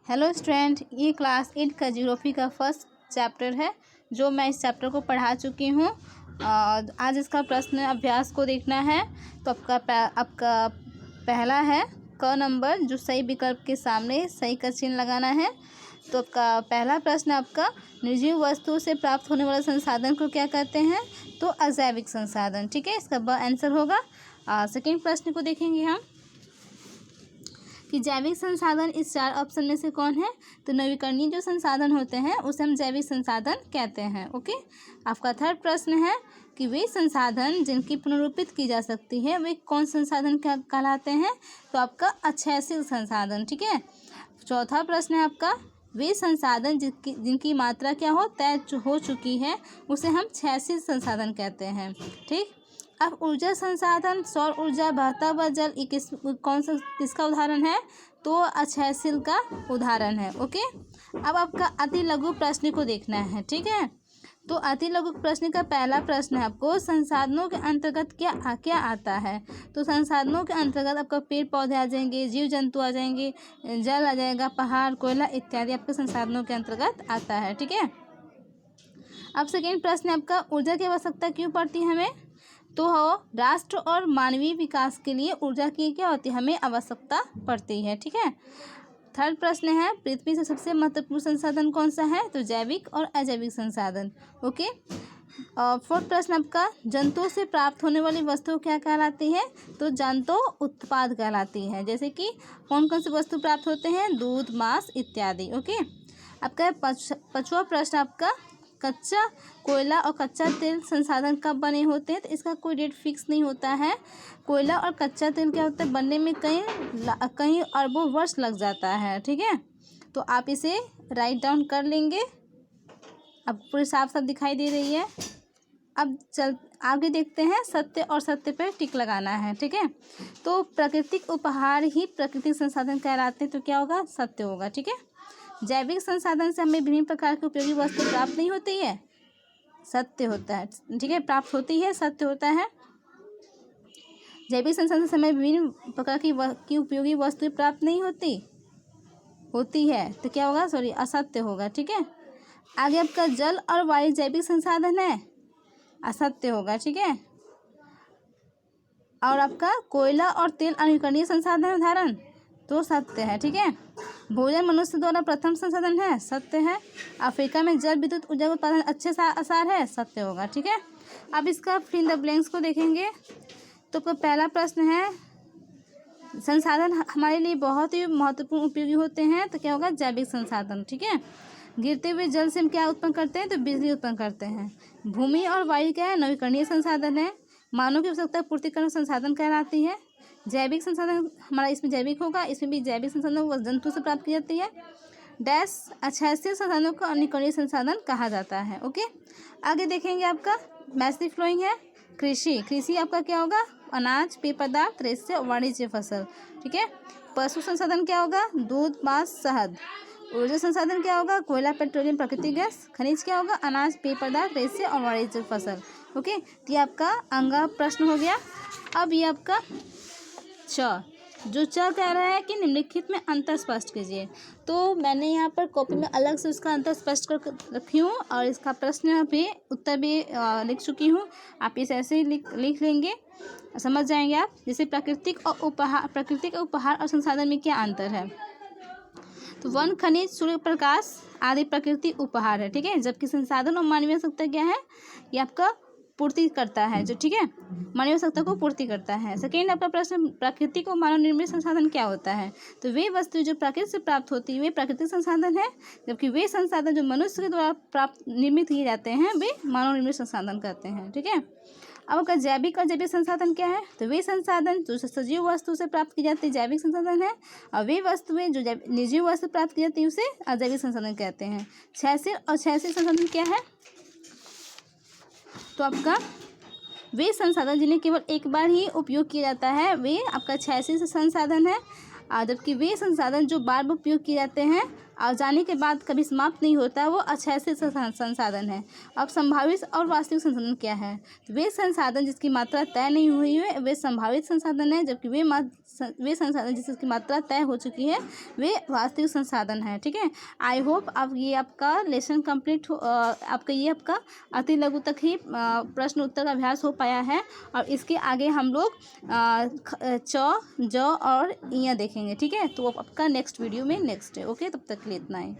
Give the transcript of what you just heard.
Hello student, ये class 8 का geography का फर्स्ट चैप्टर है जो मैं इस चैप्टर को पढ़ा चुकी हूँ। आज इसका प्रश्न अभ्यास को देखना है। तो आपका पहला है क नंबर, जो सही विकल्प के सामने सही का चिन्ह लगाना है। तो आपका पहला प्रश्न आपका निर्जीव वस्तुओं से प्राप्त होने वाले संसाधन को क्या कहते हैं? तो अजैविक संसाधन। ठीक है, इसका आंसर होगा। सेकेंड प्रश्न को देखेंगे हम कि जैविक संसाधन इस चार ऑप्शन में से कौन है? तो नवीकरणीय जो संसाधन होते हैं उसे हम जैविक संसाधन कहते हैं। ओके। आपका थर्ड प्रश्न है कि वे संसाधन जिनकी पुनरुत्पादित की जा सकती है वे कौन संसाधन कहलाते हैं? तो आपका अक्षयशील संसाधन। ठीक है। चौथा प्रश्न है आपका वे संसाधन जिनकी मात्रा क्या हो तय हो चुकी है उसे हम क्षयशील संसाधन कहते हैं। ठीक। अब ऊर्जा संसाधन, सौर ऊर्जा, बहता हुआ जल, किसका उदाहरण है? तो अक्षयशील का उदाहरण है। ओके। अब आपका अति लघु प्रश्न को देखना है। ठीक है। तो अति लघु प्रश्न का पहला प्रश्न है आपको संसाधनों के अंतर्गत क्या आता है? तो संसाधनों के अंतर्गत आपका पेड़ पौधे आ जाएंगे, जीव जंतु आ जाएंगे, जल आ जाएगा, पहाड़, कोयला इत्यादि आपके संसाधनों के अंतर्गत आता है। ठीक है। अब सेकेंड प्रश्न है आपका ऊर्जा की आवश्यकता क्यों पड़ती है हमें? तो राष्ट्र और मानवीय विकास के लिए ऊर्जा की क्या होती है? हमें आवश्यकता पड़ती है। ठीक है। थर्ड प्रश्न है पृथ्वी से सबसे महत्वपूर्ण संसाधन कौन सा है? तो जैविक और अजैविक संसाधन। ओके। फोर्थ प्रश्न आपका जंतुओं से प्राप्त होने वाली वस्तु क्या कहलाती है? तो जंतु उत्पाद कहलाती है। जैसे कि कौन कौन से वस्तु प्राप्त होते हैं? दूध, मांस इत्यादि। ओके। आपका पांचवा प्रश्न आपका कच्चा कोयला और कच्चा तेल संसाधन कब बने होते हैं? तो इसका कोई डेट फिक्स नहीं होता है। कोयला और कच्चा तेल क्या होता है? बनने में कई अरबों वर्ष लग जाता है। ठीक है। तो आप इसे राइट डाउन कर लेंगे। अब पूरे साफ साफ दिखाई दे रही है। अब आगे देखते हैं। सत्य और सत्य पर टिक लगाना है। ठीक है। तो प्राकृतिक उपहार ही प्राकृतिक संसाधन कहलाते हैं। तो क्या होगा? सत्य होगा। ठीक है। जैविक संसाधन से हमें विभिन्न प्रकार की उपयोगी वस्तु प्राप्त नहीं होती है, सत्य होता है। ठीक है। प्राप्त होती है, सत्य होता है। जैविक संसाधन से हमें विभिन्न प्रकार की उपयोगी वस्तुएं प्राप्त नहीं होती है। तो क्या होगा? सॉरी, असत्य होगा। ठीक है। आगे आपका जल और वायु जैविक संसाधन है, असत्य होगा। ठीक है। और आपका कोयला और तेल अनवीकरणीय संसाधन उदाहरण, तो सत्य है। ठीक है। भोजन मनुष्य द्वारा प्रथम संसाधन है, सत्य है। अफ्रीका में जल विद्युत ऊर्जा उत्पादन अच्छे आसार है, सत्य होगा। ठीक है। अब इसका फिल इन द ब्लैंक्स को देखेंगे। तो पहला प्रश्न है संसाधन हमारे लिए बहुत ही महत्वपूर्ण उपयोगी होते हैं, तो क्या होगा? जैविक संसाधन। ठीक है। गिरते हुए जल से हम क्या उत्पन्न करते हैं? तो बिजली उत्पन्न करते हैं। भूमि और वायु क्या है? नवीकरणीय संसाधन है। मानव की आवश्यकता पूर्ति करने संसाधन कहलाती है। जैविक संसाधन हमारा इसमें जैविक होगा, इसमें भी जैविक संसाधन जंतु से प्राप्त की जाती है। डैश अक्षयशील संसाधनों को अनवीकरणीय संसाधन कहा जाता है। ओके। आगे देखेंगे आपका मैसिव फ्लोइंग है। कृषि आपका क्या होगा? अनाज, पेय पदार्थ, रेशे और वाणिज्य फसल। ठीक है। पशु संसाधन क्या होगा? दूध, मांस, शहद। ऊर्जा संसाधन क्या होगा? कोयला, पेट्रोलियम, प्राकृतिक गैस। खनिज क्या होगा? अनाज, पेय पदार्थ, रेशे और वाणिज्य फसल। ओके। तो ये आपका अंगा प्रश्न हो गया। अब ये आपका जो कह रहा है कि निम्नलिखित में अंतर स्पष्ट कीजिए। तो मैंने यहाँ पर कॉपी में अलग से उसका अंतर स्पष्ट कर रखी हूँ और इसका प्रश्न भी उत्तर भी लिख चुकी हूँ। आप इसे ऐसे ही लिख लेंगे, समझ जाएंगे आप। जैसे प्राकृतिक और उपहार और संसाधन में क्या अंतर है? तो वन, खनिज, सूर्य प्रकाश आदि प्राकृतिक उपहार है। ठीक है। जबकि संसाधन और मानवीय आवश्यकता क्या है? ये आपका पूर्ति करता है, जो ठीक है मानवीय आवश्यकता को पूर्ति करता है। सेकेंड आपका प्रश्न प्राकृतिक और मानव निर्मित संसाधन क्या होता है? तो वे वस्तु जो प्रकृति से प्राप्त होती है वे प्राकृतिक संसाधन है, जबकि वे संसाधन जो मनुष्य के द्वारा निर्मित किए जाते हैं वे मानव निर्मित संसाधन कहते हैं। ठीक है। अब आपका जैविक और जैविक संसाधन क्या है? तो वे संसाधन जो सजीव वस्तु से प्राप्त की जाती है जैविक संसाधन है, और वे वस्तुएं जो निर्जीव वस्तु प्राप्त की जाती है उसे अजैविक संसाधन कहते हैं। क्षयशील और क्षयशील संसाधन क्या है? तो आपका वे संसाधन जिन्हें केवल एक बार ही उपयोग किया जाता है वे आपका क्षयशील संसाधन है, जबकि वे संसाधन जो बार बार उपयोग किए जाते हैं और जाने के बाद कभी समाप्त नहीं होता, वो अक्षय संसाधन है। अब संभावित और वास्तविक संसाधन क्या है? तो वे संसाधन जिसकी मात्रा तय नहीं हुई है वे संभावित संसाधन है, जबकि वे संसाधन जिसकी मात्रा तय हो चुकी है वे वास्तविक संसाधन है। ठीक है, आई होप अब ये आपका लेसन कंप्लीट हो, आपका अति लघु तक ही प्रश्न उत्तर का अभ्यास हो पाया है। और इसके आगे हम लोग च, ज और इयां देखेंगे। ठीक है, तो आपका नेक्स्ट वीडियो में नेक्स्ट है। ओके, तब तक के लिए इतना ही।